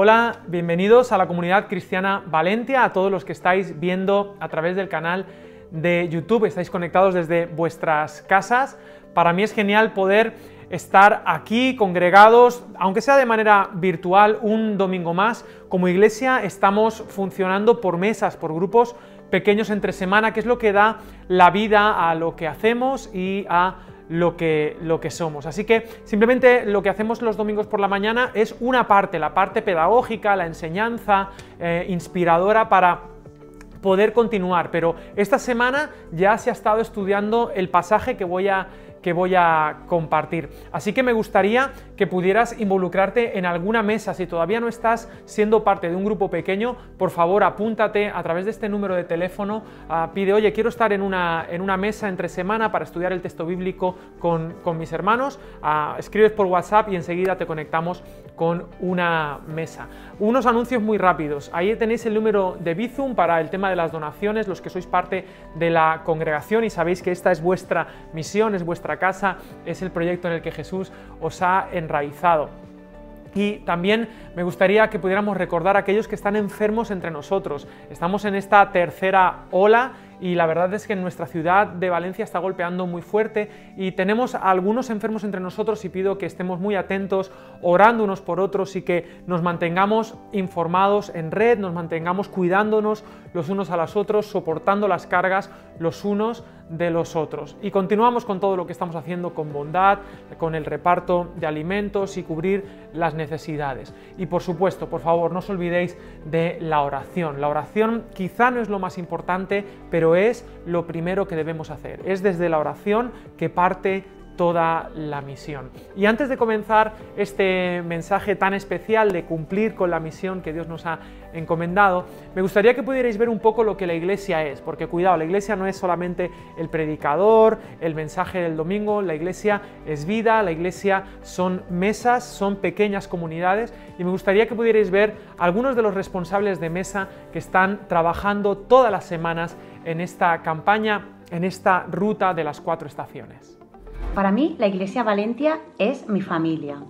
Hola, bienvenidos a la comunidad cristiana Valentia, a todos los que estáis viendo a través del canal de YouTube, estáis conectados desde vuestras casas. Para mí es genial poder estar aquí congregados, aunque sea de manera virtual, un domingo más. Como iglesia estamos funcionando por mesas, por grupos pequeños entre semana, que es lo que da la vida a lo que hacemos y a lo que somos. Así que simplemente lo que hacemos los domingos por la mañana es una parte, la parte pedagógica, la enseñanza inspiradora para poder continuar, pero esta semana ya se ha estado estudiando el pasaje que voy a compartir. Así que me gustaría que pudieras involucrarte en alguna mesa. Si todavía no estás siendo parte de un grupo pequeño, por favor apúntate a través de este número de teléfono, pide, oye, quiero estar en una mesa entre semana para estudiar el texto bíblico con mis hermanos, escribes por WhatsApp y enseguida te conectamos con una mesa. Unos anuncios muy rápidos. Ahí tenéis el número de Bizum para el tema de las donaciones, los que sois parte de la congregación y sabéis que esta es vuestra misión, es vuestra casa, es el proyecto en el que Jesús os ha enraizado. Y también me gustaría que pudiéramos recordar a aquellos que están enfermos entre nosotros. Estamos en esta tercera ola y la verdad es que en nuestra ciudad de Valencia está golpeando muy fuerte y tenemos a algunos enfermos entre nosotros y pido que estemos muy atentos, orando unos por otros y que nos mantengamos informados en red, nos mantengamos cuidándonos los unos a los otros, soportando las cargas los unos de los otros. Y continuamos con todo lo que estamos haciendo con bondad, con el reparto de alimentos y cubrir las necesidades. Y por supuesto, por favor, no os olvidéis de la oración. La oración quizá no es lo más importante, pero es lo primero que debemos hacer. Es desde la oración que parte toda la misión. Y antes de comenzar este mensaje tan especial de cumplir con la misión que Dios nos ha encomendado, me gustaría que pudierais ver un poco lo que la iglesia es, porque cuidado, la iglesia no es solamente el predicador, el mensaje del domingo, la iglesia es vida, la iglesia son mesas, son pequeñas comunidades y me gustaría que pudierais ver algunos de los responsables de mesa que están trabajando todas las semanas en esta campaña, en esta ruta de las 4 estaciones. Para mí, la Iglesia Valentia es mi familia,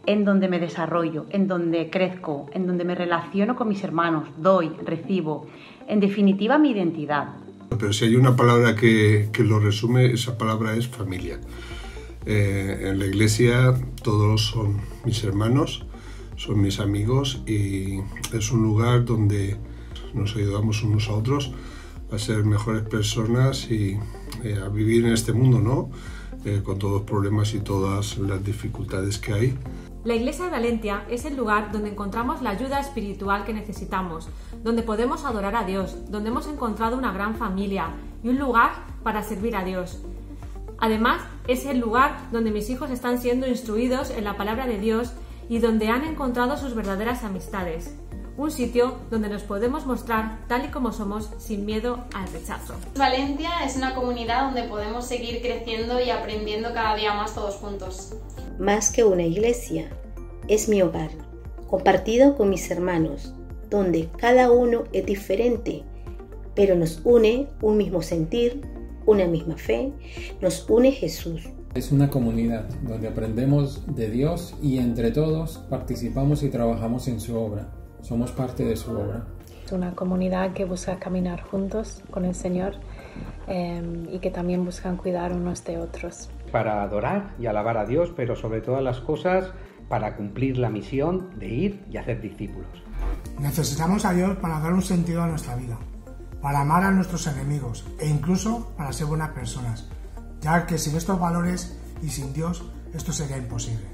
en donde me desarrollo, en donde crezco, en donde me relaciono con mis hermanos, doy, recibo, en definitiva mi identidad. Pero si hay una palabra que lo resume, esa palabra es familia. En la Iglesia todos son mis hermanos, son mis amigos y es un lugar donde nos ayudamos unos a otros a ser mejores personas y a vivir en este mundo, ¿no? Con todos los problemas y todas las dificultades que hay. La Iglesia de Valentia es el lugar donde encontramos la ayuda espiritual que necesitamos, donde podemos adorar a Dios, donde hemos encontrado una gran familia y un lugar para servir a Dios. Además, es el lugar donde mis hijos están siendo instruidos en la palabra de Dios y donde han encontrado sus verdaderas amistades. Un sitio donde nos podemos mostrar tal y como somos sin miedo al rechazo. Valentia es una comunidad donde podemos seguir creciendo y aprendiendo cada día más todos juntos. Más que una iglesia, es mi hogar, compartido con mis hermanos, donde cada uno es diferente, pero nos une un mismo sentir, una misma fe, nos une Jesús. Es una comunidad donde aprendemos de Dios y entre todos participamos y trabajamos en su obra. Somos parte de su obra. Es una comunidad que busca caminar juntos con el Señor y que también buscan cuidar unos de otros. Para adorar y alabar a Dios, pero sobre todas las cosas para cumplir la misión de ir y hacer discípulos. Necesitamos a Dios para dar un sentido a nuestra vida, para amar a nuestros enemigos e incluso para ser buenas personas, ya que sin estos valores y sin Dios esto sería imposible.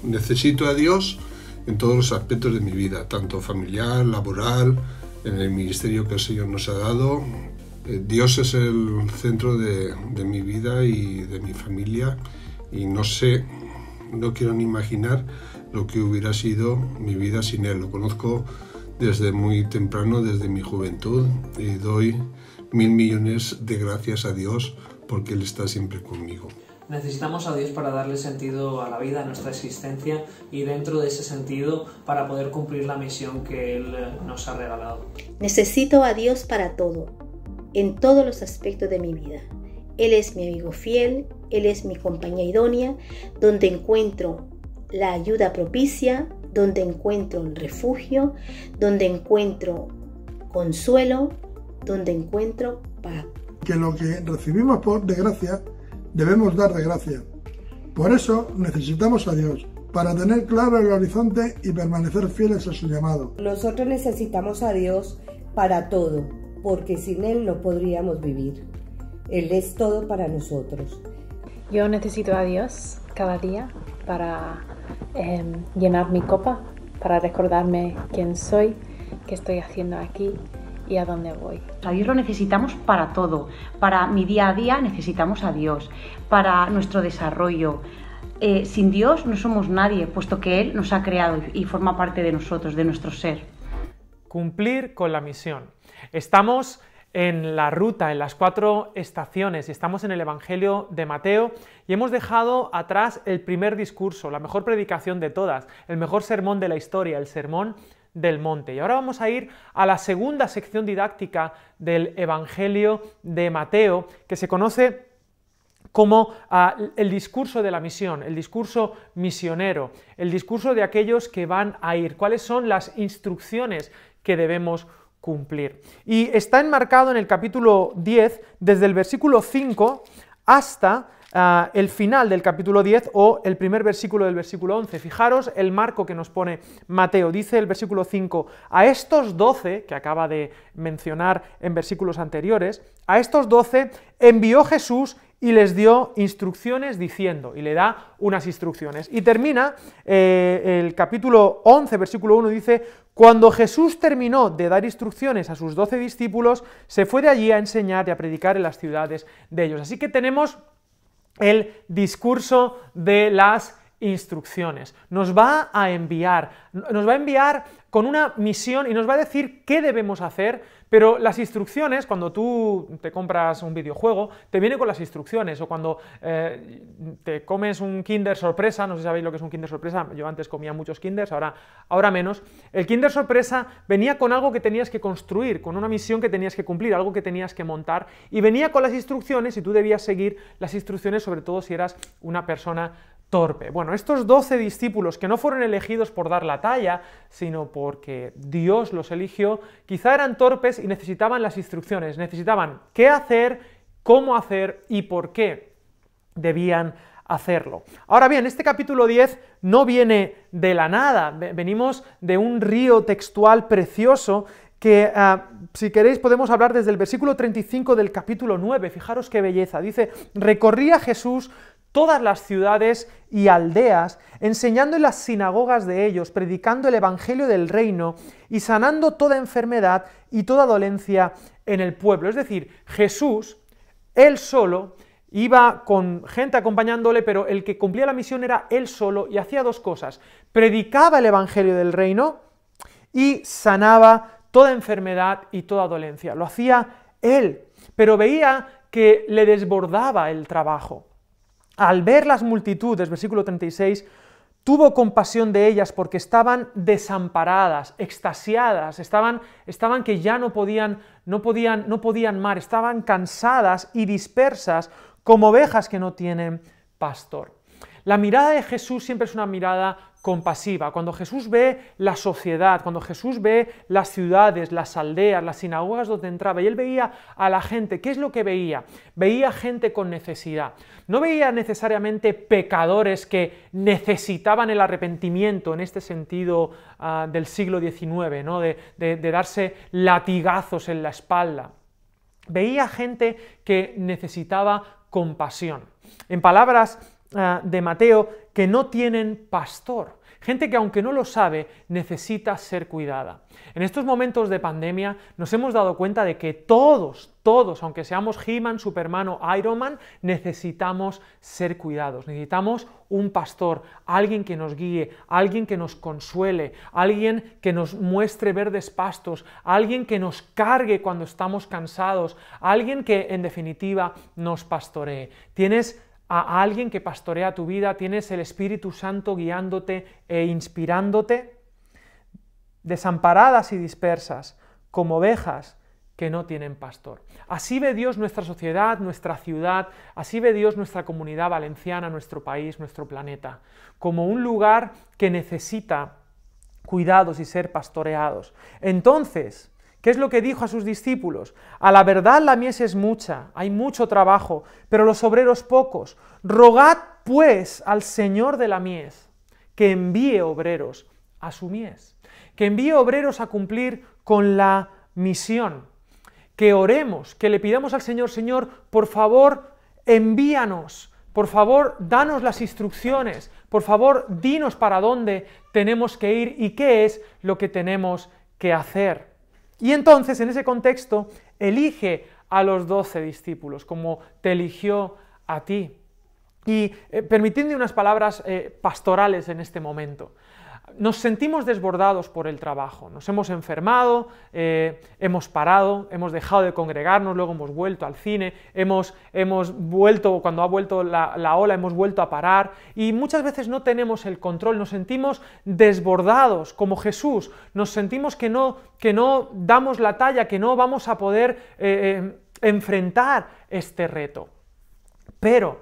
Necesito a Dios en todos los aspectos de mi vida, tanto familiar, laboral, en el ministerio que el Señor nos ha dado. Dios es el centro de mi vida y de mi familia y no quiero ni imaginar lo que hubiera sido mi vida sin Él. Lo conozco desde muy temprano, desde mi juventud y doy 1000 millones de gracias a Dios porque Él está siempre conmigo. Necesitamos a Dios para darle sentido a la vida, a nuestra existencia y dentro de ese sentido para poder cumplir la misión que Él nos ha regalado. Necesito a Dios para todo, en todos los aspectos de mi vida. Él es mi amigo fiel, Él es mi compañía idónea, donde encuentro la ayuda propicia, donde encuentro refugio, donde encuentro consuelo, donde encuentro paz. Que lo que recibimos de gracia, debemos dar de gracia. Por eso necesitamos a Dios, para tener claro el horizonte y permanecer fieles a su llamado. Nosotros necesitamos a Dios para todo, porque sin Él no podríamos vivir. Él es todo para nosotros. Yo necesito a Dios cada día para llenar mi copa, para recordarme quién soy, qué estoy haciendo aquí y a dónde voy. A Dios lo necesitamos para todo. Para mi día a día necesitamos a Dios, para nuestro desarrollo. Sin Dios no somos nadie, puesto que Él nos ha creado y forma parte de nosotros, de nuestro ser. Cumplir con la misión. Estamos en la ruta, en las 4 estaciones, y estamos en el Evangelio de Mateo, y hemos dejado atrás el primer discurso, la mejor predicación de todas, el mejor sermón de la historia, el Sermón del Monte. Y ahora vamos a ir a la segunda sección didáctica del Evangelio de Mateo, que se conoce como el discurso de la misión, el discurso misionero, el discurso de aquellos que van a ir, cuáles son las instrucciones que debemos cumplir. Y está enmarcado en el capítulo 10, desde el versículo 5 hasta el final del capítulo 10 o el primer versículo del versículo 11. Fijaros el marco que nos pone Mateo. Dice el versículo 5, a estos 12, que acaba de mencionar en versículos anteriores, a estos 12 envió Jesús y les dio instrucciones diciendo, y le da unas instrucciones. Y termina el capítulo 11, versículo 1, dice, cuando Jesús terminó de dar instrucciones a sus 12 discípulos, se fue de allí a enseñar y a predicar en las ciudades de ellos. Así que tenemos el discurso de las instrucciones. Nos va a enviar con una misión y nos va a decir qué debemos hacer, pero las instrucciones, cuando tú te compras un videojuego, te viene con las instrucciones, o cuando te comes un Kinder Sorpresa, no sé si sabéis lo que es un Kinder Sorpresa, yo antes comía muchos Kinders, ahora menos, el Kinder Sorpresa venía con algo que tenías que construir, con una misión que tenías que cumplir, algo que tenías que montar, y venía con las instrucciones y tú debías seguir las instrucciones, sobre todo si eras una persona torpe. Bueno, estos 12 discípulos que no fueron elegidos por dar la talla, sino porque Dios los eligió, quizá eran torpes y necesitaban las instrucciones, necesitaban qué hacer, cómo hacer y por qué debían hacerlo. Ahora bien, este capítulo 10 no viene de la nada, venimos de un río textual precioso que, si queréis, podemos hablar desde el versículo 35 del capítulo 9, fijaros qué belleza, dice, recorría Jesús todas las ciudades y aldeas, enseñando en las sinagogas de ellos, predicando el evangelio del reino y sanando toda enfermedad y toda dolencia en el pueblo. Es decir, Jesús, él solo, iba con gente acompañándole, pero el que cumplía la misión era él solo y hacía dos cosas. Predicaba el evangelio del reino y sanaba toda enfermedad y toda dolencia. Lo hacía él, pero veía que le desbordaba el trabajo. Al ver las multitudes, versículo 36, tuvo compasión de ellas porque estaban desamparadas, extasiadas, estaban que ya no podían más, estaban cansadas y dispersas como ovejas que no tienen pastor. La mirada de Jesús siempre es una mirada compasiva. Cuando Jesús ve la sociedad, cuando Jesús ve las ciudades, las aldeas, las sinagogas donde entraba, y él veía a la gente, ¿qué es lo que veía? Veía gente con necesidad. No veía necesariamente pecadores que necesitaban el arrepentimiento en este sentido del siglo XIX, ¿no? de darse latigazos en la espalda. Veía gente que necesitaba compasión. En palabras de Mateo, que no tienen pastor. Gente que, aunque no lo sabe, necesita ser cuidada. En estos momentos de pandemia nos hemos dado cuenta de que todos, aunque seamos He-Man, Superman o Iron Man, necesitamos ser cuidados. Necesitamos un pastor, alguien que nos guíe, alguien que nos consuele, alguien que nos muestre verdes pastos, alguien que nos cargue cuando estamos cansados, alguien que, en definitiva, nos pastoree. Tienes a alguien que pastorea tu vida, tienes el Espíritu Santo guiándote e inspirándote, desamparadas y dispersas, como ovejas que no tienen pastor. Así ve Dios nuestra sociedad, nuestra ciudad, así ve Dios nuestra comunidad valenciana, nuestro país, nuestro planeta, como un lugar que necesita cuidados y ser pastoreados. Entonces, ¿qué es lo que dijo a sus discípulos? A la verdad la mies es mucha, hay mucho trabajo, pero los obreros pocos. Rogad pues al Señor de la mies que envíe obreros a su mies, que envíe obreros a cumplir con la misión. Que oremos, que le pidamos al Señor, Señor, por favor, envíanos, por favor, danos las instrucciones, por favor, dinos para dónde tenemos que ir y qué es lo que tenemos que hacer. Y entonces, en ese contexto, elige a los 12 discípulos, como te eligió a ti. Y permitidme unas palabras pastorales en este momento. Nos sentimos desbordados por el trabajo, nos hemos enfermado, hemos parado, hemos dejado de congregarnos, luego hemos vuelto al cine, hemos vuelto, cuando ha vuelto la ola, hemos vuelto a parar y muchas veces no tenemos el control, nos sentimos desbordados como Jesús, nos sentimos que no damos la talla, que no vamos a poder enfrentar este reto. Pero,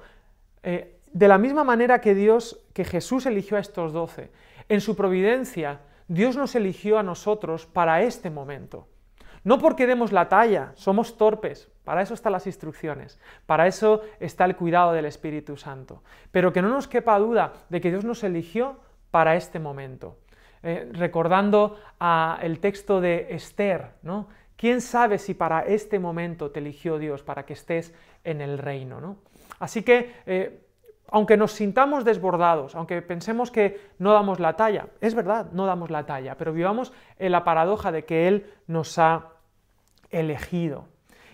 de la misma manera que Jesús eligió a estos 12, en su providencia, Dios nos eligió a nosotros para este momento. No porque demos la talla, somos torpes, para eso están las instrucciones, para eso está el cuidado del Espíritu Santo. Pero que no nos quepa duda de que Dios nos eligió para este momento. Recordando el texto de Esther, ¿no? ¿Quién sabe si para este momento te eligió Dios, para que estés en el reino, ¿no? Así que, aunque nos sintamos desbordados, aunque pensemos que no damos la talla, es verdad, no damos la talla, pero vivamos en la paradoja de que Él nos ha elegido.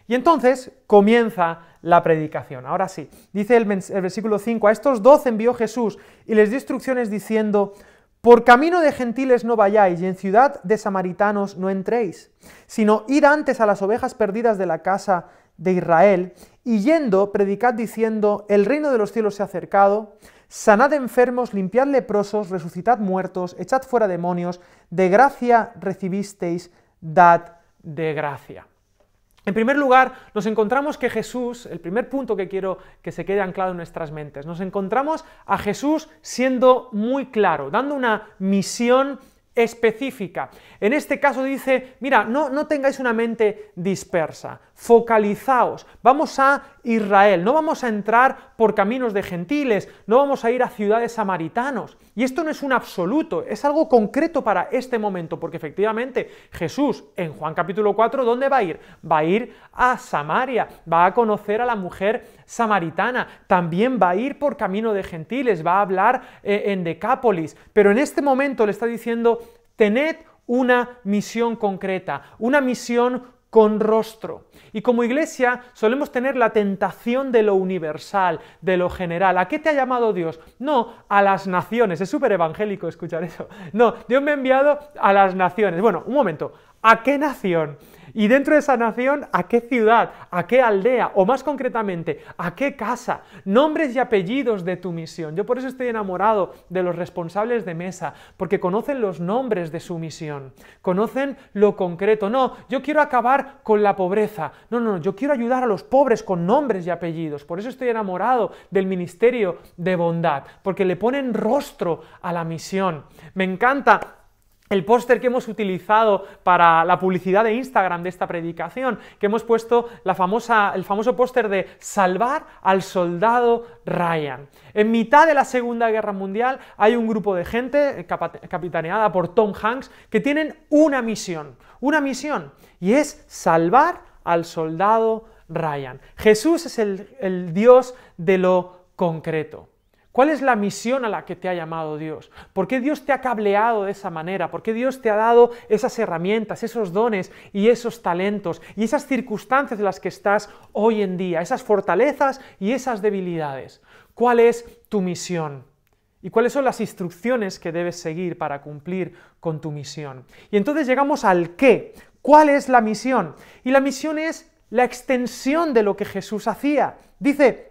Y entonces comienza la predicación. Ahora sí, dice el versículo 5, a estos 12 envió Jesús y les dio instrucciones diciendo, por camino de gentiles no vayáis y en ciudad de samaritanos no entréis, sino id antes a las ovejas perdidas de la casa de Israel, y yendo, predicad diciendo, el reino de los cielos se ha acercado, sanad enfermos, limpiad leprosos, resucitad muertos, echad fuera demonios, de gracia recibisteis, dad de gracia. En primer lugar, nos encontramos que Jesús, el primer punto que quiero que se quede anclado en nuestras mentes, nos encontramos a Jesús siendo muy claro, dando una misión específica. En este caso dice, mira, no tengáis una mente dispersa, focalizaos, vamos a Israel, no vamos a entrar por caminos de gentiles, no vamos a ir a ciudades samaritanos. Y esto no es un absoluto, es algo concreto para este momento, porque efectivamente Jesús en Juan capítulo 4, ¿dónde va a ir? Va a ir a Samaria, va a conocer a la mujer samaritana, también va a ir por camino de gentiles, va a hablar en Decápolis, pero en este momento le está diciendo, tened una misión concreta, una misión con rostro. Y como iglesia solemos tener la tentación de lo universal, de lo general. ¿A qué te ha llamado Dios? No, a las naciones. Es súper evangélico escuchar eso. No, Dios me ha enviado a las naciones. Bueno, un momento. ¿A qué nación? Y dentro de esa nación, ¿a qué ciudad? ¿A qué aldea? O más concretamente, ¿a qué casa? Nombres y apellidos de tu misión. Yo por eso estoy enamorado de los responsables de mesa, porque conocen los nombres de su misión, conocen lo concreto. No, yo quiero acabar con la pobreza. No, yo quiero ayudar a los pobres con nombres y apellidos. Por eso estoy enamorado del ministerio de bondad, porque le ponen rostro a la misión. Me encanta el póster que hemos utilizado para la publicidad de Instagram de esta predicación, que hemos puesto el famoso póster de salvar al soldado Ryan. En mitad de la Segunda Guerra Mundial hay un grupo de gente capitaneada por Tom Hanks que tienen una misión, y es salvar al soldado Ryan. Jesús es el Dios de lo concreto. ¿Cuál es la misión a la que te ha llamado Dios? ¿Por qué Dios te ha cableado de esa manera? ¿Por qué Dios te ha dado esas herramientas, esos dones y esos talentos y esas circunstancias en las que estás hoy en día, esas fortalezas y esas debilidades? ¿Cuál es tu misión? ¿Y cuáles son las instrucciones que debes seguir para cumplir con tu misión? Y entonces llegamos al qué. ¿Cuál es la misión? Y la misión es la extensión de lo que Jesús hacía. Dice,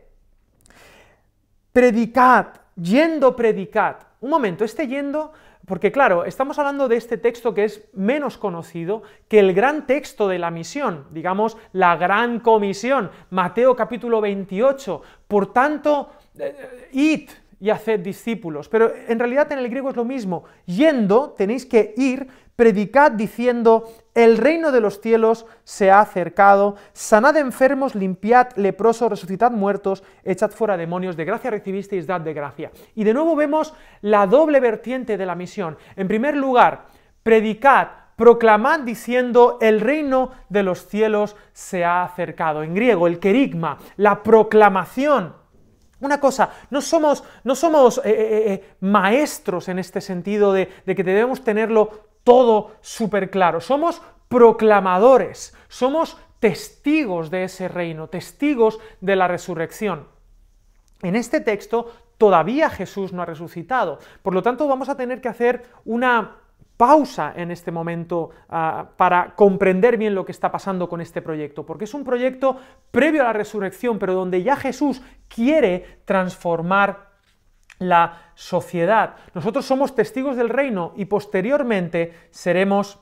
predicad, yendo predicad. Un momento, yendo, porque claro, estamos hablando de este texto que es menos conocido que el gran texto de la misión, digamos, la gran comisión, Mateo capítulo 28. Por tanto, id, y haced discípulos. Pero en realidad en el griego es lo mismo. Yendo, tenéis que ir, predicad diciendo, el reino de los cielos se ha acercado, sanad enfermos, limpiad leprosos, resucitad muertos, echad fuera demonios, de gracia recibisteis, dad de gracia. Y de nuevo vemos la doble vertiente de la misión. En primer lugar, predicad, proclamad diciendo, el reino de los cielos se ha acercado. En griego, el kerigma, la proclamación. Una cosa, no somos maestros en este sentido de que debemos tenerlo todo súper claro. Somos proclamadores, somos testigos de ese reino, testigos de la resurrección. En este texto todavía Jesús no ha resucitado, por lo tanto vamos a tener que hacer una pausa en este momento para comprender bien lo que está pasando con este proyecto, porque es un proyecto previo a la resurrección, pero donde ya Jesús quiere transformar la sociedad. Nosotros somos testigos del reino y posteriormente seremos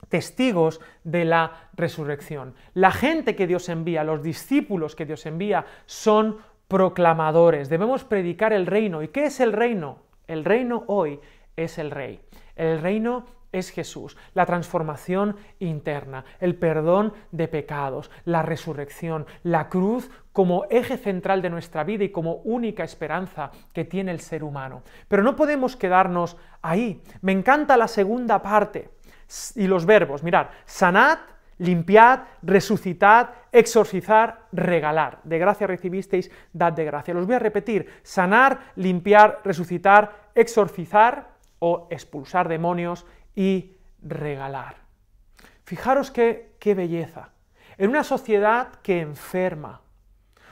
testigos de la resurrección. La gente que Dios envía, los discípulos que Dios envía, son proclamadores. Debemos predicar el reino. ¿Y qué es el reino? El reino hoy es el Rey. El reino es Jesús, la transformación interna, el perdón de pecados, la resurrección, la cruz como eje central de nuestra vida y como única esperanza que tiene el ser humano. Pero no podemos quedarnos ahí. Me encanta la segunda parte y los verbos. Mirad, sanad, limpiad, resucitad, exorcizar, regalar. De gracia recibisteis, dad de gracia. Los voy a repetir. Sanar, limpiar, resucitar, exorcizar o expulsar demonios y regalar. Fijaros qué belleza. En una sociedad que enferma,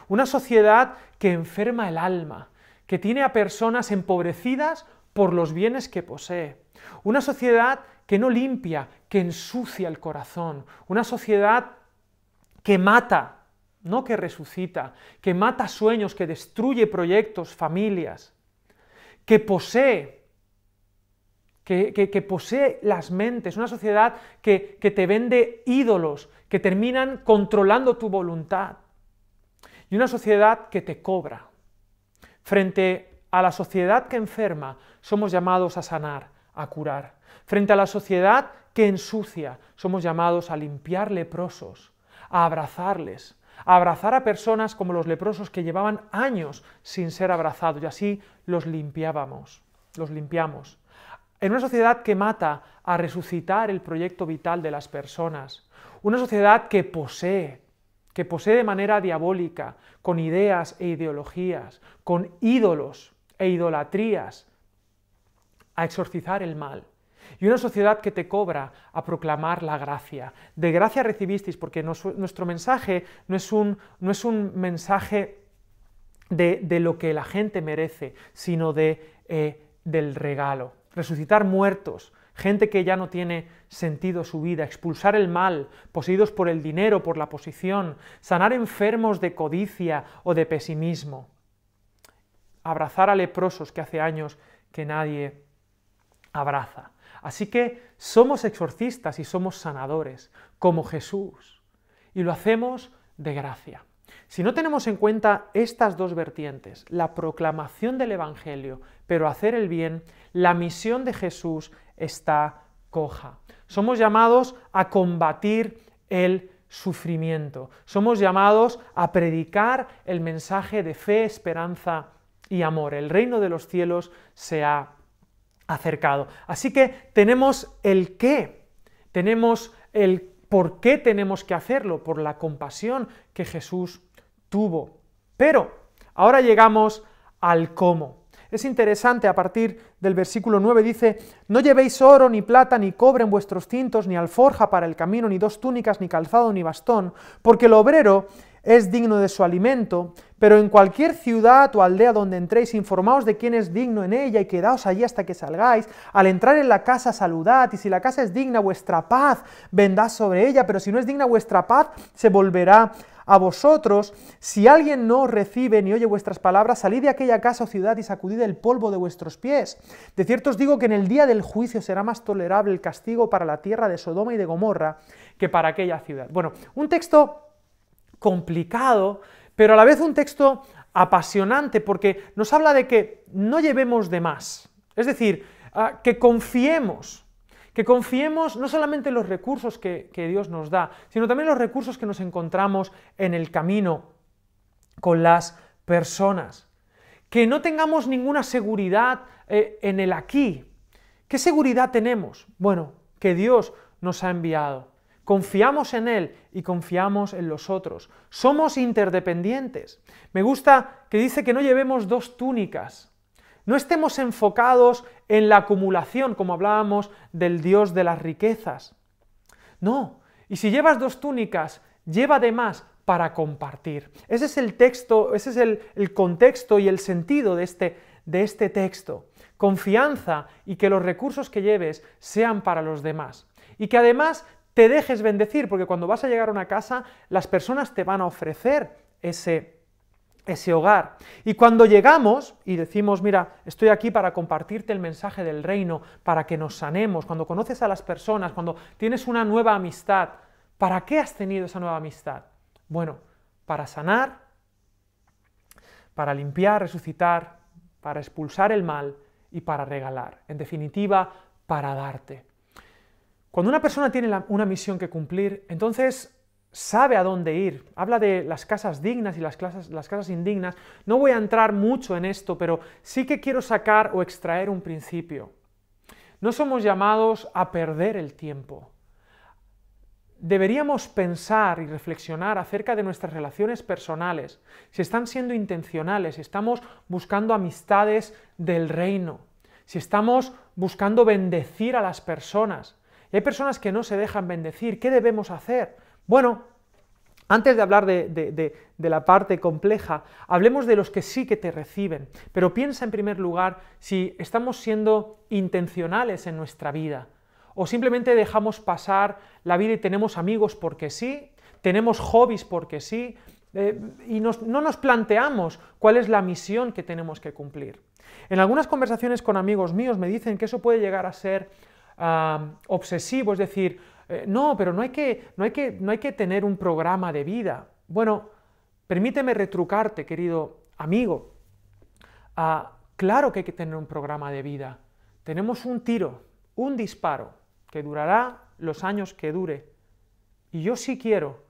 una sociedad que enferma el alma, que tiene a personas empobrecidas por los bienes que posee, una sociedad que no limpia, que ensucia el corazón, una sociedad que mata, no que resucita, que mata sueños, que destruye proyectos, familias, que posee las mentes, una sociedad que te vende ídolos, que terminan controlando tu voluntad, y una sociedad que te cobra. Frente a la sociedad que enferma, somos llamados a sanar, a curar. Frente a la sociedad que ensucia, somos llamados a limpiar leprosos, a abrazarles, a abrazar a personas como los leprosos que llevaban años sin ser abrazados, y así los limpiamos. En una sociedad que mata, a resucitar el proyecto vital de las personas. Una sociedad que posee de manera diabólica, con ideas e ideologías, con ídolos e idolatrías, a exorcizar el mal. Y una sociedad que te cobra a proclamar la gracia. De gracia recibisteis, porque nuestro mensaje no es un mensaje de lo que la gente merece, sino del regalo. Resucitar muertos, gente que ya no tiene sentido su vida, expulsar el mal, poseídos por el dinero, por la posición, sanar enfermos de codicia o de pesimismo, abrazar a leprosos que hace años que nadie abraza. Así que somos exorcistas y somos sanadores, como Jesús, y lo hacemos de gracia. Si no tenemos en cuenta estas dos vertientes, la proclamación del Evangelio, pero hacer el bien, la misión de Jesús está coja. Somos llamados a combatir el sufrimiento. Somos llamados a predicar el mensaje de fe, esperanza y amor. El reino de los cielos se ha acercado. Así que tenemos el qué, tenemos el por qué tenemos que hacerlo, por la compasión que Jesús tuvo. Pero ahora llegamos al cómo. Es interesante, a partir del versículo 9 dice: no llevéis oro, ni plata, ni cobre en vuestros cintos, ni alforja para el camino, ni dos túnicas, ni calzado, ni bastón, porque el obrero es digno de su alimento, pero en cualquier ciudad o aldea donde entréis, informaos de quién es digno en ella y quedaos allí hasta que salgáis. Al entrar en la casa saludad, y si la casa es digna, vuestra paz vendrá sobre ella, pero si no es digna, vuestra paz se volverá a vosotros. Si alguien no os recibe ni oye vuestras palabras, salid de aquella casa o ciudad y sacudid el polvo de vuestros pies. De cierto os digo que en el día del juicio será más tolerable el castigo para la tierra de Sodoma y de Gomorra que para aquella ciudad. Bueno, un texto complicado, pero a la vez un texto apasionante porque nos habla de que no llevemos de más. Es decir, que confiemos no solamente en los recursos que Dios nos da, sino también los recursos que nos encontramos en el camino con las personas. Que no tengamos ninguna seguridad en el aquí. ¿Qué seguridad tenemos? Bueno, que Dios nos ha enviado. Confiamos en Él y confiamos en los otros. Somos interdependientes. Me gusta que dice que no llevemos dos túnicas. No estemos enfocados en la acumulación, como hablábamos del Dios de las riquezas. No, y si llevas dos túnicas, lleva de más para compartir. Ese es el texto, ese es el contexto y el sentido de este texto. Confianza y que los recursos que lleves sean para los demás. Y que además te dejes bendecir, porque cuando vas a llegar a una casa, las personas te van a ofrecer ese hogar. Y cuando llegamos y decimos, mira, estoy aquí para compartirte el mensaje del reino, para que nos sanemos, cuando conoces a las personas, cuando tienes una nueva amistad, ¿para qué has tenido esa nueva amistad? Bueno, para sanar, para limpiar, resucitar, para expulsar el mal y para regalar. En definitiva, para darte. Cuando una persona tiene una misión que cumplir, entonces sabe a dónde ir. Habla de las casas dignas y las casas indignas. No voy a entrar mucho en esto, pero sí que quiero sacar o extraer un principio. No somos llamados a perder el tiempo. Deberíamos pensar y reflexionar acerca de nuestras relaciones personales, si están siendo intencionales, si estamos buscando amistades del reino, si estamos buscando bendecir a las personas. Y hay personas que no se dejan bendecir. ¿Qué debemos hacer? Bueno, antes de hablar de la parte compleja, hablemos de los que sí que te reciben, pero piensa en primer lugar si estamos siendo intencionales en nuestra vida, o simplemente dejamos pasar la vida y tenemos amigos porque sí, tenemos hobbies porque sí, y no nos planteamos cuál es la misión que tenemos que cumplir. En algunas conversaciones con amigos míos me dicen que eso puede llegar a ser obsesivo, es decir, no, pero no hay que tener un programa de vida. Bueno, permíteme retrucarte, querido amigo. Claro que hay que tener un programa de vida. Tenemos un tiro, un disparo, que durará los años que dure. Y yo sí quiero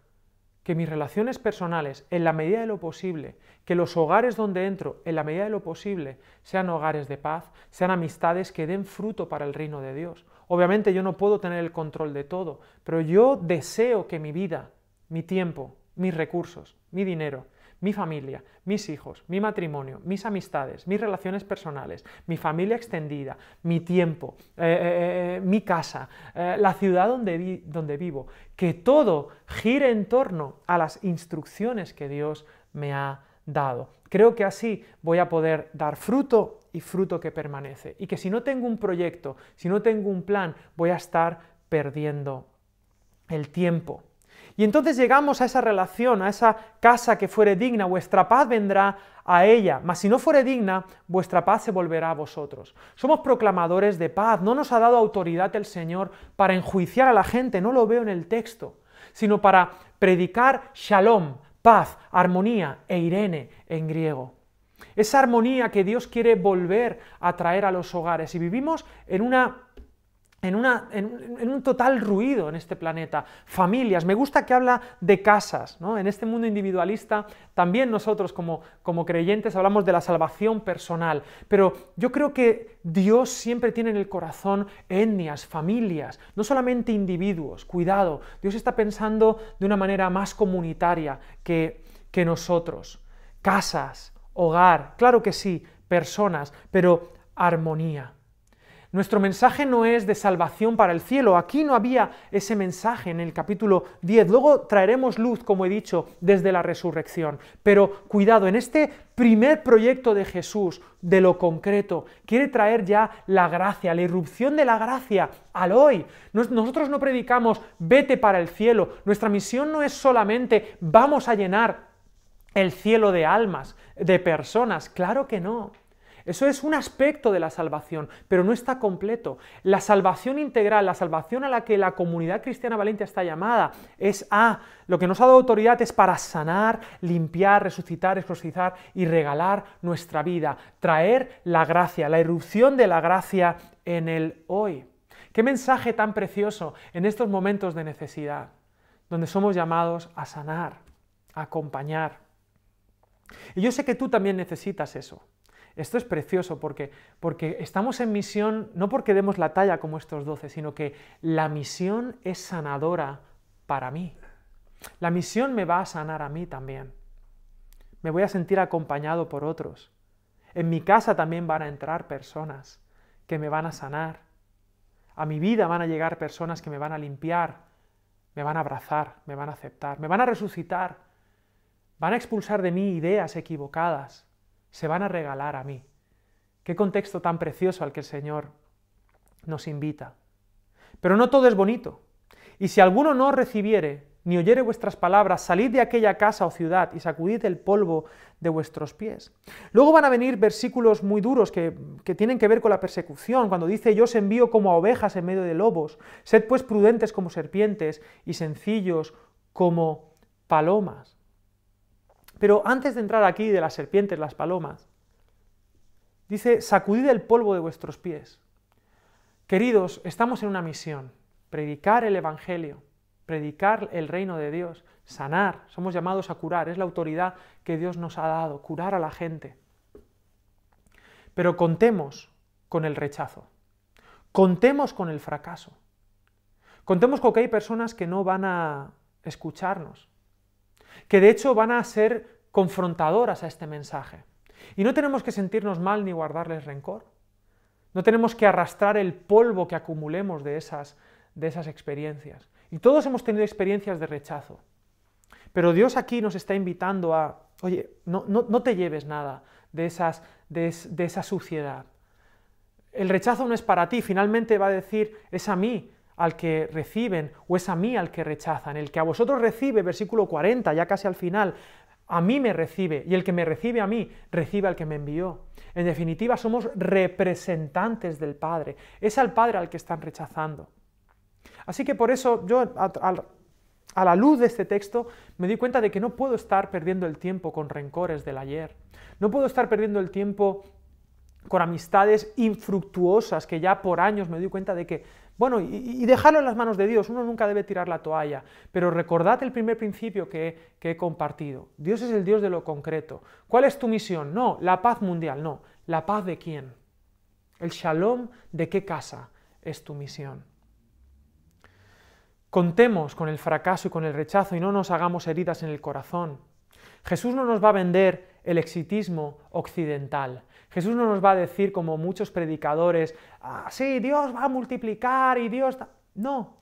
que mis relaciones personales, en la medida de lo posible, que los hogares donde entro, en la medida de lo posible, sean hogares de paz, sean amistades que den fruto para el reino de Dios. Obviamente yo no puedo tener el control de todo, pero yo deseo que mi vida, mi tiempo, mis recursos, mi dinero, mi familia, mis hijos, mi matrimonio, mis amistades, mis relaciones personales, mi familia extendida, mi tiempo, mi casa, la ciudad donde vivo, que todo gire en torno a las instrucciones que Dios me ha dado. Creo que así voy a poder dar fruto y fruto que permanece. Y que si no tengo un proyecto, si no tengo un plan, voy a estar perdiendo el tiempo. Y entonces llegamos a esa relación, a esa casa que fuere digna, vuestra paz vendrá a ella, mas si no fuere digna, vuestra paz se volverá a vosotros. Somos proclamadores de paz, no nos ha dado autoridad el Señor para enjuiciar a la gente, no lo veo en el texto, sino para predicar shalom, paz, armonía, eirene en griego. Esa armonía que Dios quiere volver a traer a los hogares, y vivimos en un total ruido en este planeta. Familias, me gusta que habla de casas, ¿no? En este mundo individualista también nosotros como creyentes hablamos de la salvación personal, pero yo creo que Dios siempre tiene en el corazón etnias, familias, no solamente individuos. Cuidado, Dios está pensando de una manera más comunitaria que nosotros. Casas, hogar, claro que sí, personas, pero armonía. Nuestro mensaje no es de salvación para el cielo. Aquí no había ese mensaje en el capítulo 10. Luego traeremos luz, como he dicho, desde la resurrección. Pero cuidado, en este primer proyecto de Jesús, de lo concreto, quiere traer ya la gracia, la irrupción de la gracia al hoy. Nosotros no predicamos vete para el cielo. Nuestra misión no es solamente vamos a llenar el cielo de almas, de personas. Claro que no. Eso es un aspecto de la salvación, pero no está completo. La salvación integral, la salvación a la que la comunidad cristiana Valentia está llamada, lo que nos ha dado autoridad es para sanar, limpiar, resucitar, exorcizar y regalar nuestra vida, traer la gracia, la irrupción de la gracia en el hoy. Qué mensaje tan precioso en estos momentos de necesidad, donde somos llamados a sanar, a acompañar. Y yo sé que tú también necesitas eso. Esto es precioso porque estamos en misión, no porque demos la talla como estos 12, sino que la misión es sanadora para mí. La misión me va a sanar a mí también. Me voy a sentir acompañado por otros. En mi casa también van a entrar personas que me van a sanar. A mi vida van a llegar personas que me van a limpiar, me van a abrazar, me van a aceptar, me van a resucitar, van a expulsar de mí ideas equivocadas. Se van a regalar a mí. Qué contexto tan precioso al que el Señor nos invita. Pero no todo es bonito. Y si alguno no recibiere, ni oyere vuestras palabras, salid de aquella casa o ciudad y sacudid el polvo de vuestros pies. Luego van a venir versículos muy duros que tienen que ver con la persecución, cuando dice, yo os envío como a ovejas en medio de lobos, sed pues prudentes como serpientes y sencillos como palomas. Pero antes de entrar aquí de las serpientes, las palomas, dice, sacudid el polvo de vuestros pies. Queridos, estamos en una misión, predicar el Evangelio, predicar el reino de Dios, sanar, somos llamados a curar, es la autoridad que Dios nos ha dado, curar a la gente. Pero contemos con el rechazo, contemos con el fracaso, contemos con que hay personas que no van a escucharnos, que de hecho van a ser confrontadoras a este mensaje. Y no tenemos que sentirnos mal ni guardarles rencor. No tenemos que arrastrar el polvo que acumulemos de esas experiencias. Y todos hemos tenido experiencias de rechazo. Pero Dios aquí nos está invitando a, oye, no te lleves nada de esa suciedad. El rechazo no es para ti, finalmente va a decir, es a mí al que reciben, o es a mí al que rechazan. El que a vosotros recibe, versículo 40, ya casi al final, a mí me recibe, y el que me recibe a mí, recibe al que me envió. En definitiva, somos representantes del Padre. Es al Padre al que están rechazando. Así que por eso yo, a la luz de este texto, me di cuenta de que no puedo estar perdiendo el tiempo con rencores del ayer. No puedo estar perdiendo el tiempo con amistades infructuosas que ya por años me di cuenta de que, bueno, y dejarlo en las manos de Dios, uno nunca debe tirar la toalla, pero recordad el primer principio que he compartido. Dios es el Dios de lo concreto. ¿Cuál es tu misión? No, la paz mundial, no. ¿La paz de quién? El shalom de qué casa es tu misión. Contemos con el fracaso y con el rechazo y no nos hagamos heridas en el corazón. Jesús no nos va a vender el exitismo occidental. Jesús no nos va a decir, como muchos predicadores, sí, Dios va a multiplicar y Dios... No.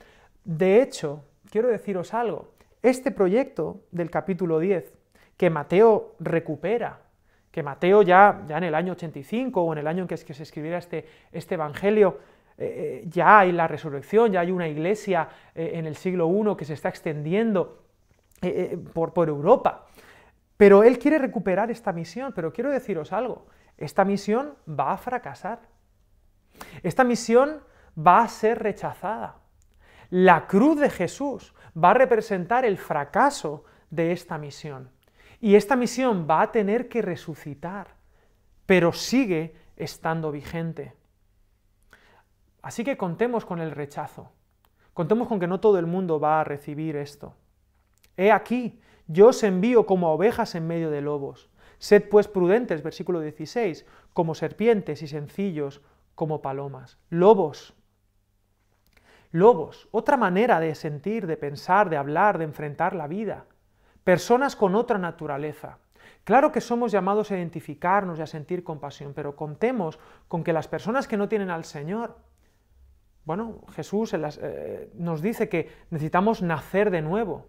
De hecho, quiero deciros algo. Este proyecto del capítulo 10, que Mateo recupera, que Mateo ya en el año 85 o en el año en que se escribiera este Evangelio, ya hay la resurrección, ya hay una iglesia en el siglo I que se está extendiendo por Europa. Pero él quiere recuperar esta misión, pero quiero deciros algo, esta misión va a fracasar. Esta misión va a ser rechazada. La cruz de Jesús va a representar el fracaso de esta misión. Y esta misión va a tener que resucitar, pero sigue estando vigente. Así que contemos con el rechazo. Contemos con que no todo el mundo va a recibir esto. He aquí, yo os envío como a ovejas en medio de lobos. Sed pues prudentes, versículo 16, como serpientes y sencillos como palomas. Lobos. Lobos, otra manera de sentir, de pensar, de hablar, de enfrentar la vida. Personas con otra naturaleza. Claro que somos llamados a identificarnos y a sentir compasión, pero contemos con que las personas que no tienen al Señor, bueno, Jesús nos dice que necesitamos nacer de nuevo,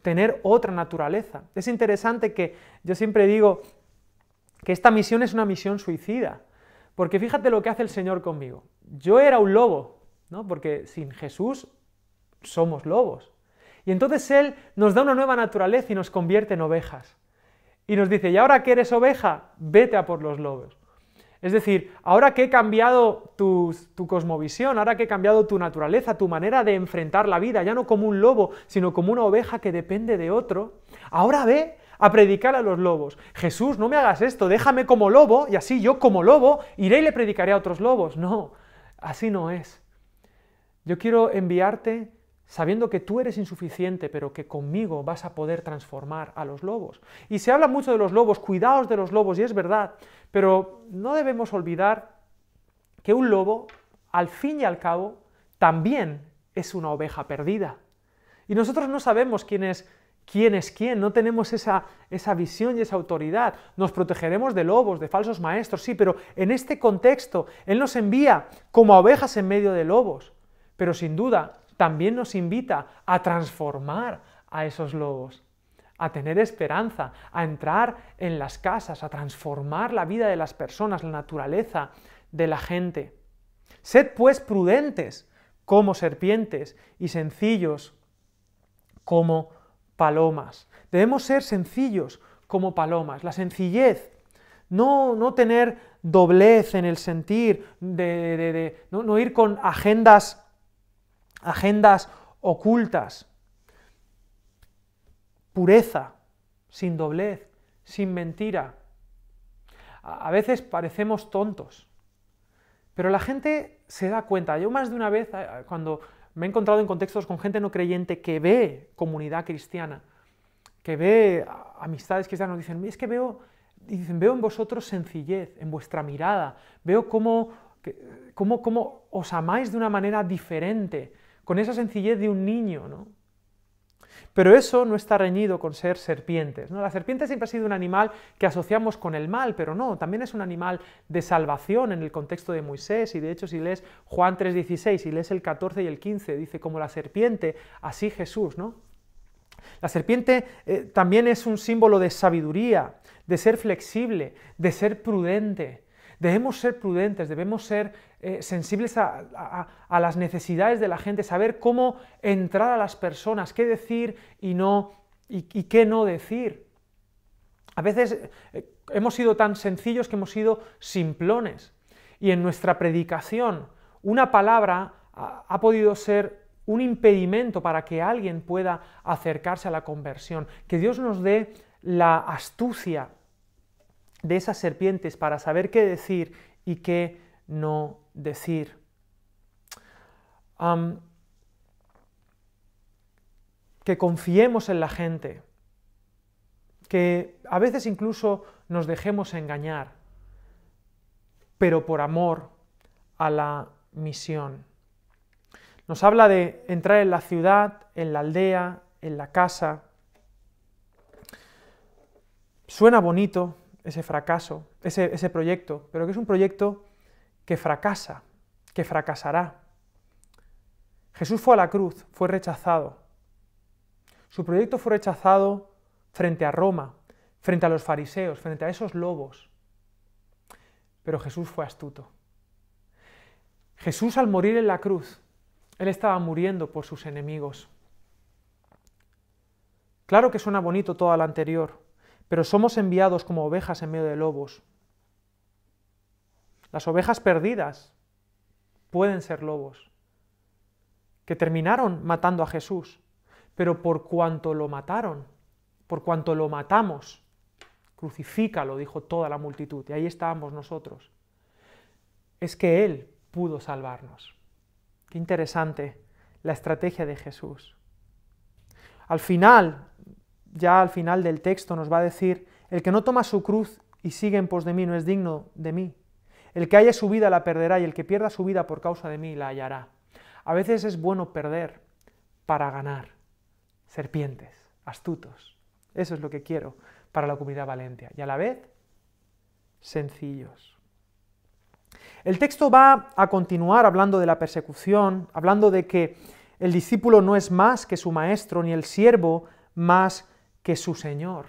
tener otra naturaleza. Es interesante que yo siempre digo que esta misión es una misión suicida, porque fíjate lo que hace el Señor conmigo. Yo era un lobo, ¿no? Porque sin Jesús somos lobos. Y entonces Él nos da una nueva naturaleza y nos convierte en ovejas. Y nos dice, y ahora que eres oveja, vete a por los lobos. Es decir, ahora que he cambiado tu cosmovisión, ahora que he cambiado tu naturaleza, tu manera de enfrentar la vida, ya no como un lobo, sino como una oveja que depende de otro, ahora ve a predicar a los lobos. Jesús, no me hagas esto, déjame como lobo, y así yo como lobo iré y le predicaré a otros lobos. No, así no es. Yo quiero enviarte sabiendo que tú eres insuficiente, pero que conmigo vas a poder transformar a los lobos. Y se habla mucho de los lobos, cuidaos de los lobos, y es verdad, pero no debemos olvidar que un lobo, al fin y al cabo, también es una oveja perdida. Y nosotros no sabemos quién es quién, no tenemos esa visión y esa autoridad. Nos protegeremos de lobos, de falsos maestros, sí, pero en este contexto Él nos envía como a ovejas en medio de lobos, pero sin duda también nos invita a transformar a esos lobos, a tener esperanza, a entrar en las casas, a transformar la vida de las personas, la naturaleza de la gente. Sed pues prudentes como serpientes y sencillos como palomas. Debemos ser sencillos como palomas. La sencillez, no tener doblez en el sentir, no ir con agendas ocultas. Pureza, sin doblez, sin mentira. A veces parecemos tontos, pero la gente se da cuenta. Yo más de una vez, cuando me he encontrado en contextos con gente no creyente que ve comunidad cristiana, que ve amistades cristianas, dicen, es que veo en vosotros sencillez, en vuestra mirada, veo cómo os amáis de una manera diferente, con esa sencillez de un niño, ¿no? Pero eso no está reñido con ser serpientes, ¿no? La serpiente siempre ha sido un animal que asociamos con el mal, pero no, también es un animal de salvación en el contexto de Moisés, y de hecho si lees Juan 3:16 y lees el 14 y el 15, dice como la serpiente, así Jesús, ¿no? La serpiente también es un símbolo de sabiduría, de ser flexible, de ser prudente. Debemos ser prudentes, debemos ser sensibles a las necesidades de la gente, saber cómo entrar a las personas, qué decir y qué no decir. A veces hemos sido tan sencillos que hemos sido simplones, y en nuestra predicación una palabra ha podido ser un impedimento para que alguien pueda acercarse a la conversión. Que Dios nos dé la astucia de esas serpientes para saber qué decir y qué no decir. Que confiemos en la gente, que a veces incluso nos dejemos engañar, pero por amor a la misión. Nos habla de entrar en la ciudad, en la aldea, en la casa. Suena bonito ese fracaso, ese proyecto, pero que es un proyecto que fracasa, que fracasará. Jesús fue a la cruz, fue rechazado. Su proyecto fue rechazado frente a Roma, frente a los fariseos, frente a esos lobos. Pero Jesús fue astuto. Jesús, al morir en la cruz, Él estaba muriendo por sus enemigos. Claro que suena bonito todo lo anterior, pero somos enviados como ovejas en medio de lobos. Las ovejas perdidas pueden ser lobos, que terminaron matando a Jesús, pero por cuanto lo mataron, por cuanto lo matamos, crucifícalo, dijo toda la multitud, y ahí estábamos nosotros. Es que Él pudo salvarnos. Qué interesante la estrategia de Jesús. Al final, ya al final del texto nos va a decir, el que no toma su cruz y sigue en pos de mí no es digno de mí. El que haya su vida la perderá, y el que pierda su vida por causa de mí la hallará. A veces es bueno perder para ganar. Serpientes, astutos. Eso es lo que quiero para la comunidad Valentia. Y a la vez, sencillos. El texto va a continuar hablando de la persecución, hablando de que el discípulo no es más que su maestro, ni el siervo más que su señor.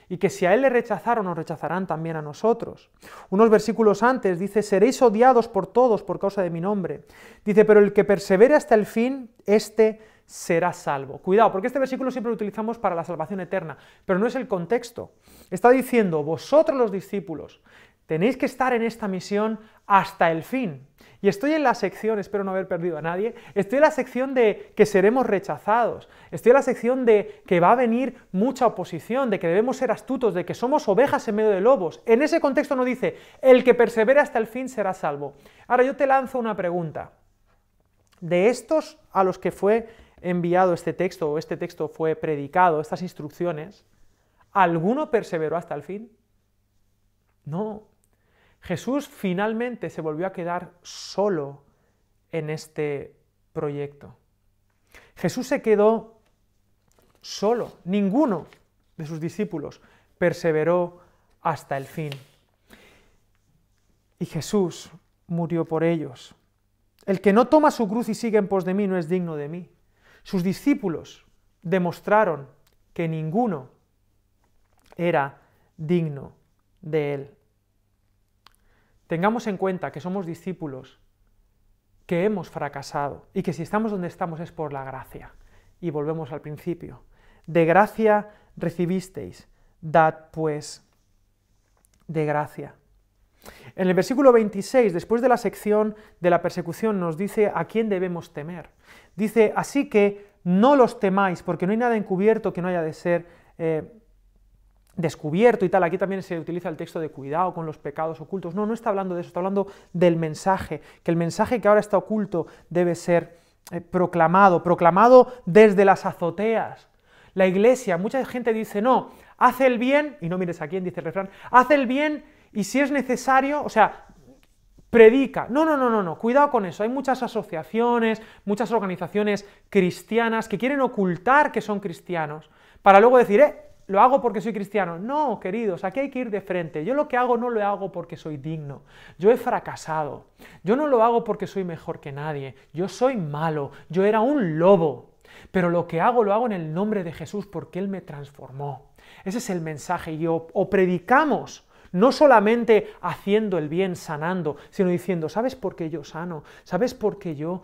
Y que si a él le rechazaron, nos rechazarán también a nosotros. Unos versículos antes dice, seréis odiados por todos por causa de mi nombre. Dice, pero el que persevere hasta el fin, éste será salvo. Cuidado, porque este versículo siempre lo utilizamos para la salvación eterna, pero no es el contexto. Está diciendo, vosotros los discípulos, Tenéis que estar en esta misión hasta el fin. Y estoy en la sección, espero no haber perdido a nadie, estoy en la sección de que seremos rechazados, estoy en la sección de que va a venir mucha oposición, de que debemos ser astutos, de que somos ovejas en medio de lobos. En ese contexto no dice, el que persevera hasta el fin será salvo. Ahora yo te lanzo una pregunta. De estos a los que fue enviado este texto, o este texto fue predicado, estas instrucciones, ¿alguno perseveró hasta el fin? No. Jesús finalmente se volvió a quedar solo en este proyecto. Jesús se quedó solo. Ninguno de sus discípulos perseveró hasta el fin. Y Jesús murió por ellos. El que no toma su cruz y sigue en pos de mí no es digno de mí. Sus discípulos demostraron que ninguno era digno de él. Tengamos en cuenta que somos discípulos que hemos fracasado y que si estamos donde estamos es por la gracia. Y volvemos al principio. De gracia recibisteis, dad pues de gracia. En el versículo 26, después de la sección de la persecución, nos dice a quién debemos temer. Dice, así que no los temáis, porque no hay nada encubierto que no haya de ser descubierto y tal. Aquí también se utiliza el texto de cuidado con los pecados ocultos. No, no está hablando de eso, está hablando del mensaje, que el mensaje que ahora está oculto debe ser proclamado desde las azoteas. La iglesia, mucha gente dice, no, haz el bien, y no mires a quién, dice el refrán, haz el bien y si es necesario, o sea, predica. No, cuidado con eso. Hay muchas asociaciones, muchas organizaciones cristianas que quieren ocultar que son cristianos, para luego decir, lo hago porque soy cristiano. No, queridos, aquí hay que ir de frente. Yo lo que hago no lo hago porque soy digno. Yo he fracasado. Yo no lo hago porque soy mejor que nadie. Yo soy malo. Yo era un lobo. Pero lo que hago lo hago en el nombre de Jesús porque Él me transformó. Ese es el mensaje. Y o predicamos, no solamente haciendo el bien, sanando, sino diciendo, ¿sabes por qué yo sano? ¿Sabes por qué yo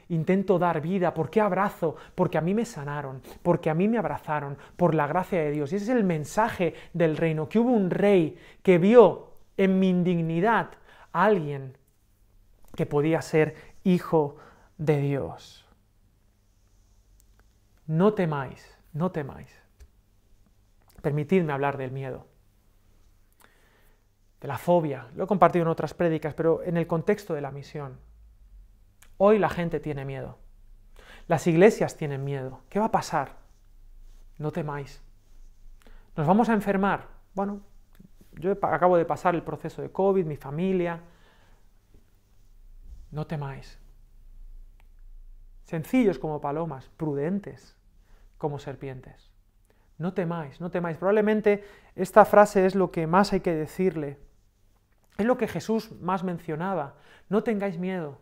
intento dar vida? ¿Por qué abrazo? Porque a mí me sanaron, porque a mí me abrazaron, por la gracia de Dios. Y ese es el mensaje del reino, que hubo un rey que vio en mi indignidad a alguien que podía ser hijo de Dios. No temáis, no temáis. Permitidme hablar del miedo, de la fobia. Lo he compartido en otras prédicas, pero en el contexto de la misión. Hoy la gente tiene miedo. Las iglesias tienen miedo. ¿Qué va a pasar? No temáis. ¿Nos vamos a enfermar? Bueno, yo acabo de pasar el proceso de COVID, mi familia. No temáis. Sencillos como palomas, prudentes como serpientes. No temáis, no temáis. Probablemente esta frase es lo que más hay que decirle. Es lo que Jesús más mencionaba. No tengáis miedo,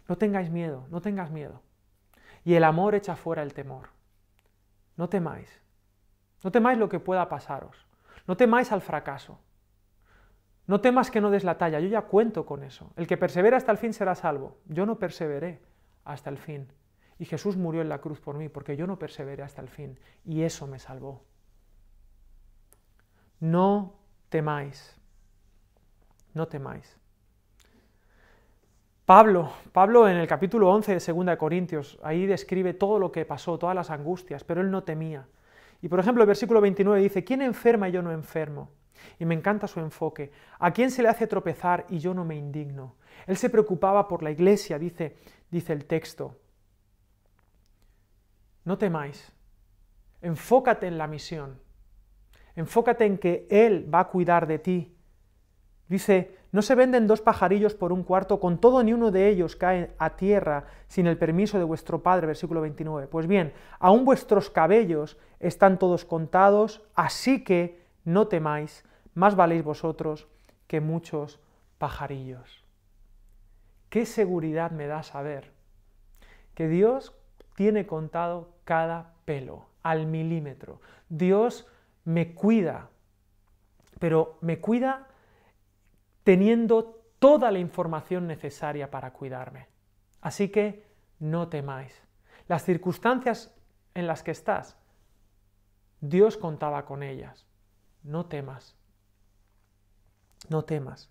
no tengáis miedo, no tengas miedo. Y el amor echa fuera el temor. No temáis. No temáis lo que pueda pasaros. No temáis al fracaso. No temas que no des la talla. Yo ya cuento con eso. El que persevera hasta el fin será salvo. Yo no perseveré hasta el fin. Y Jesús murió en la cruz por mí porque yo no perseveré hasta el fin. Y eso me salvó. No temáis. No temáis. Pablo en el capítulo 11 de 2 de Corintios, ahí describe todo lo que pasó, todas las angustias, pero él no temía. Y por ejemplo el versículo 29 dice, ¿quién enferma y yo no enfermo? Y me encanta su enfoque. ¿A quién se le hace tropezar y yo no me indigno? Él se preocupaba por la iglesia, dice el texto. No temáis. Enfócate en la misión. Enfócate en que Él va a cuidar de ti. Dice, no se venden 2 pajarillos por un cuarto, con todo ni uno de ellos cae a tierra sin el permiso de vuestro Padre, versículo 29. Pues bien, aún vuestros cabellos están todos contados, así que no temáis, más valéis vosotros que muchos pajarillos. Qué seguridad me da saber que Dios tiene contado cada pelo, al milímetro. Dios me cuida, pero me cuida teniendo toda la información necesaria para cuidarme. Así que no temáis. Las circunstancias en las que estás, Dios contaba con ellas. No temas. no temas.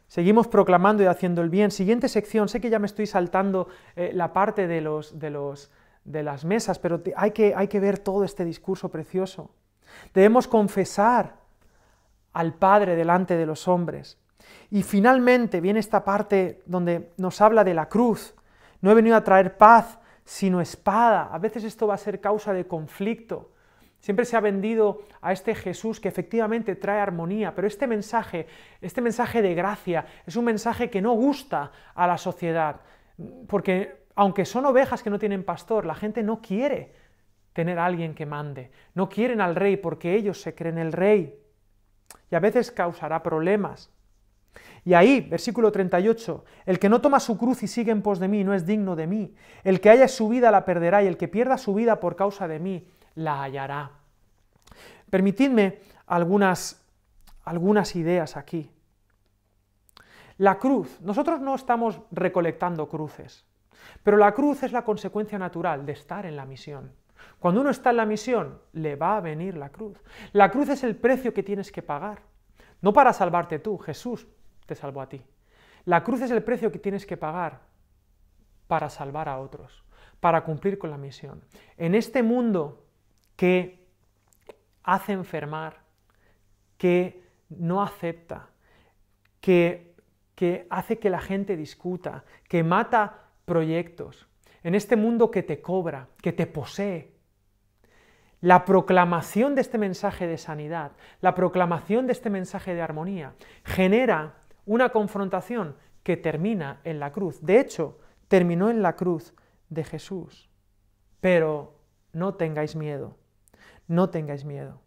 Seguimos proclamando y haciendo el bien. Siguiente sección, sé que ya me estoy saltando la parte de las mesas, pero hay que ver todo este discurso precioso. Debemos confesar al Padre delante de los hombres. Y finalmente viene esta parte donde nos habla de la cruz. No he venido a traer paz, sino espada. A veces esto va a ser causa de conflicto. Siempre se ha vendido a este Jesús que efectivamente trae armonía, pero este mensaje de gracia es un mensaje que no gusta a la sociedad, porque aunque son ovejas que no tienen pastor, la gente no quiere tener a alguien que mande, no quieren al rey porque ellos se creen el rey, y a veces causará problemas. Y ahí, versículo 38, el que no toma su cruz y sigue en pos de mí no es digno de mí, el que haya su vida la perderá, y el que pierda su vida por causa de mí la hallará. Permitidme algunas ideas aquí. La cruz, nosotros no estamos recolectando cruces, pero la cruz es la consecuencia natural de estar en la misión. Cuando uno está en la misión, le va a venir la cruz. La cruz es el precio que tienes que pagar, no para salvarte tú, Jesús te salvó a ti. La cruz es el precio que tienes que pagar para salvar a otros, para cumplir con la misión. En este mundo que hace enfermar, que no acepta, que hace que la gente discuta, que mata proyectos, en este mundo que te cobra, que te posee, la proclamación de este mensaje de sanidad, la proclamación de este mensaje de armonía, genera una confrontación que termina en la cruz. De hecho, terminó en la cruz de Jesús. Pero no tengáis miedo. No tengáis miedo.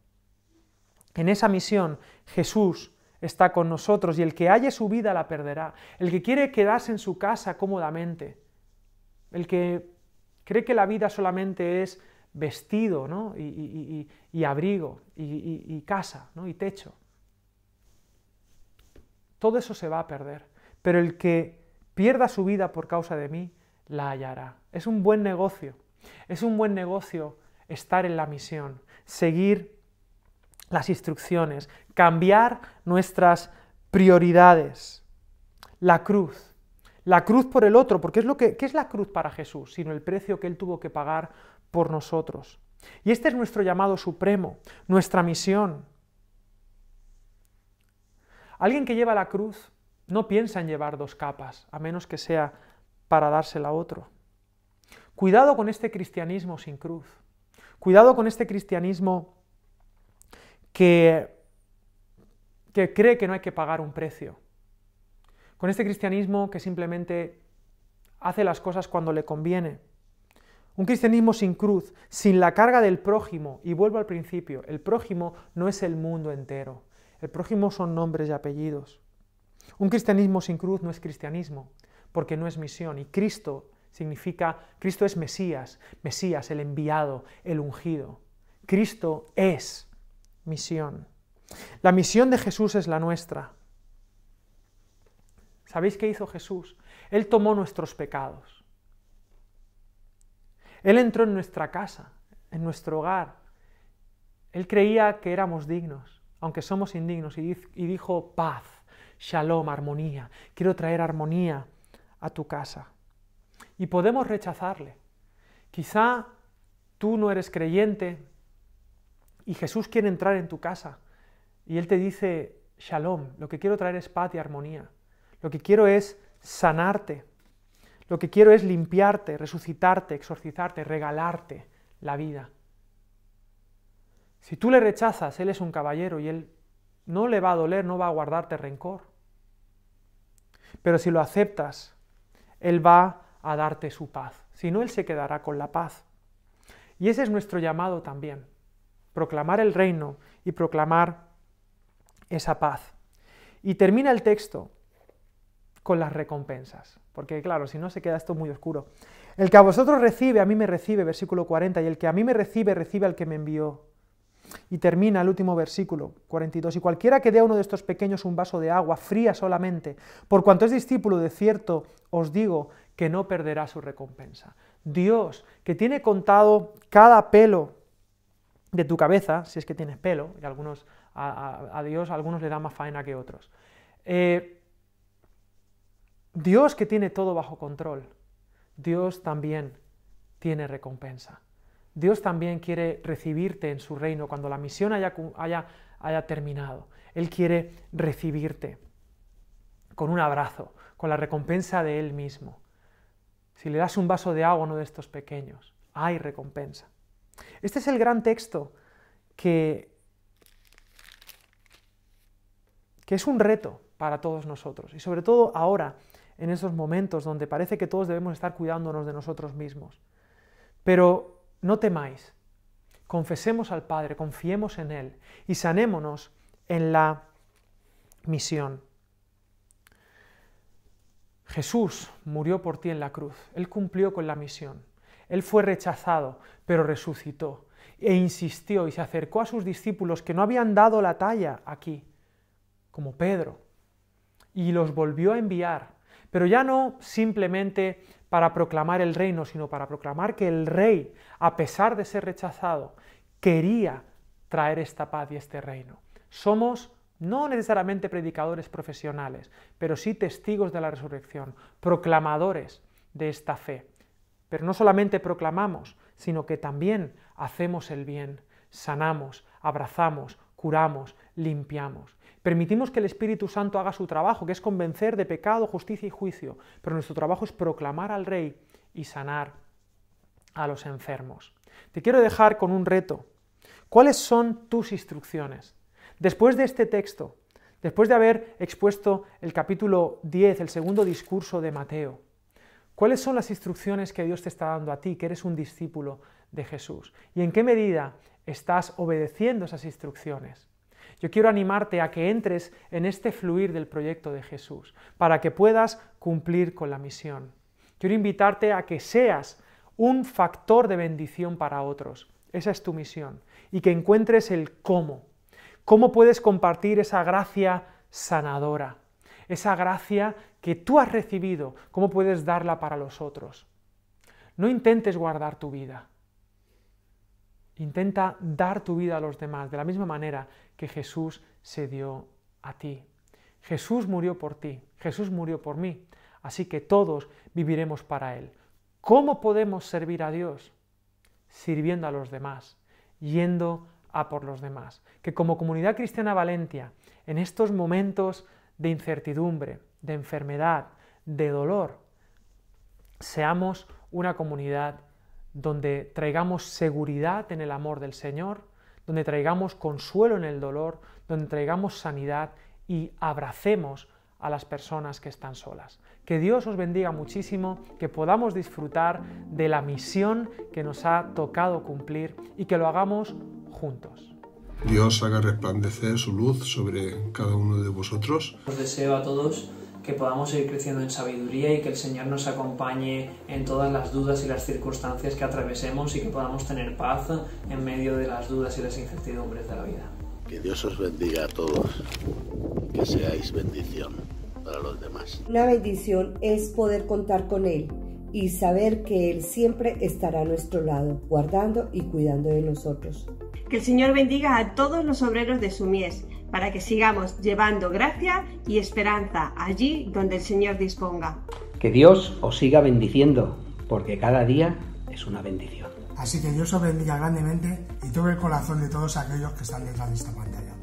En esa misión Jesús está con nosotros y el que halle su vida la perderá. El que quiere quedarse en su casa cómodamente, el que cree que la vida solamente es vestido, ¿no? y abrigo y casa, ¿no? y techo. Todo eso se va a perder, pero el que pierda su vida por causa de mí la hallará. Es un buen negocio estar en la misión, seguir las instrucciones, cambiar nuestras prioridades. La cruz por el otro, porque ¿qué es la cruz para Jesús? Sino el precio que Él tuvo que pagar por nosotros. Y este es nuestro llamado supremo, nuestra misión. Alguien que lleva la cruz no piensa en llevar dos capas, a menos que sea para dársela a otro. Cuidado con este cristianismo sin cruz. Cuidado con este cristianismo que cree que no hay que pagar un precio. Con este cristianismo que simplemente hace las cosas cuando le conviene. Un cristianismo sin cruz, sin la carga del prójimo. Y vuelvo al principio, el prójimo no es el mundo entero. El prójimo son nombres y apellidos. Un cristianismo sin cruz no es cristianismo, porque no es misión. Y Cristo es Mesías, el enviado, el ungido. Cristo es misión. La misión de Jesús es la nuestra. ¿Sabéis qué hizo Jesús? Él tomó nuestros pecados. Él entró en nuestra casa, en nuestro hogar. Él creía que éramos dignos, aunque somos indignos, y dijo paz, shalom, armonía. Quiero traer armonía a tu casa. Y podemos rechazarle. Quizá tú no eres creyente y Jesús quiere entrar en tu casa y Él te dice, shalom, lo que quiero traer es paz y armonía. Lo que quiero es sanarte. Lo que quiero es limpiarte, resucitarte, exorcizarte, regalarte la vida. Si tú le rechazas, Él es un caballero y Él no le va a doler, no va a guardarte rencor. Pero si lo aceptas, Él va a darte su paz. Si no, Él se quedará con la paz. Y ese es nuestro llamado también. Proclamar el reino y proclamar esa paz. Y termina el texto con las recompensas. Porque claro, si no se queda esto muy oscuro. El que a vosotros recibe, a mí me recibe, versículo 40, y el que a mí me recibe, recibe al que me envió. Y termina el último versículo, 42. Y cualquiera que dé a uno de estos pequeños un vaso de agua, fría solamente, por cuanto es discípulo, de cierto os digo que no perderá su recompensa. Dios, que tiene contado cada pelo de tu cabeza, si es que tienes pelo, y a Dios a algunos le da más faena que otros. Dios, que tiene todo bajo control, Dios también tiene recompensa. Dios también quiere recibirte en su reino cuando la misión haya terminado. Él quiere recibirte con un abrazo, con la recompensa de Él mismo. Si le das un vaso de agua a uno de estos pequeños, hay recompensa. Este es el gran texto que es un reto para todos nosotros, y sobre todo ahora, en esos momentos donde parece que todos debemos estar cuidándonos de nosotros mismos. Pero no temáis, confesemos al Padre, confiemos en Él y sanémonos en la misión. Jesús murió por ti en la cruz, Él cumplió con la misión, Él fue rechazado, pero resucitó e insistió y se acercó a sus discípulos que no habían dado la talla aquí, como Pedro, y los volvió a enviar, pero ya no simplemente para proclamar el reino, sino para proclamar que el rey, a pesar de ser rechazado, quería traer esta paz y este reino. Somos no necesariamente predicadores profesionales, pero sí testigos de la resurrección, proclamadores de esta fe. Pero no solamente proclamamos, sino que también hacemos el bien, sanamos, abrazamos, curamos, limpiamos. Permitimos que el Espíritu Santo haga su trabajo, que es convencer de pecado, justicia y juicio, pero nuestro trabajo es proclamar al Rey y sanar a los enfermos. Te quiero dejar con un reto. ¿Cuáles son tus instrucciones? Después de este texto, después de haber expuesto el capítulo 10, el segundo discurso de Mateo, ¿cuáles son las instrucciones que Dios te está dando a ti, que eres un discípulo de Jesús? ¿Y en qué medida estás obedeciendo esas instrucciones? Yo quiero animarte a que entres en este fluir del proyecto de Jesús, para que puedas cumplir con la misión. Quiero invitarte a que seas un factor de bendición para otros. Esa es tu misión. Y que encuentres el cómo. ¿Cómo puedes compartir esa gracia sanadora? Esa gracia que tú has recibido, ¿cómo puedes darla para los otros? No intentes guardar tu vida. Intenta dar tu vida a los demás, de la misma manera que Jesús se dio a ti. Jesús murió por ti, Jesús murió por mí, así que todos viviremos para Él. ¿Cómo podemos servir a Dios? Sirviendo a los demás, yendo a por los demás. Que como Comunidad Cristiana Valentia, en estos momentos de incertidumbre, de enfermedad, de dolor, seamos una comunidad donde traigamos seguridad en el amor del Señor, donde traigamos consuelo en el dolor, donde traigamos sanidad y abracemos a las personas que están solas. Que Dios os bendiga muchísimo, que podamos disfrutar de la misión que nos ha tocado cumplir y que lo hagamos juntos. Dios haga resplandecer su luz sobre cada uno de vosotros. Os deseo a todos que podamos seguir creciendo en sabiduría y que el Señor nos acompañe en todas las dudas y las circunstancias que atravesemos y que podamos tener paz en medio de las dudas y las incertidumbres de la vida. Que Dios os bendiga a todos, que seáis bendición para los demás. Una bendición es poder contar con Él y saber que Él siempre estará a nuestro lado, guardando y cuidando de nosotros. Que el Señor bendiga a todos los obreros de su mies, para que sigamos llevando gracia y esperanza allí donde el Señor disponga. Que Dios os siga bendiciendo, porque cada día es una bendición. Así que Dios os bendiga grandemente y toque el corazón de todos aquellos que están detrás de esta pantalla.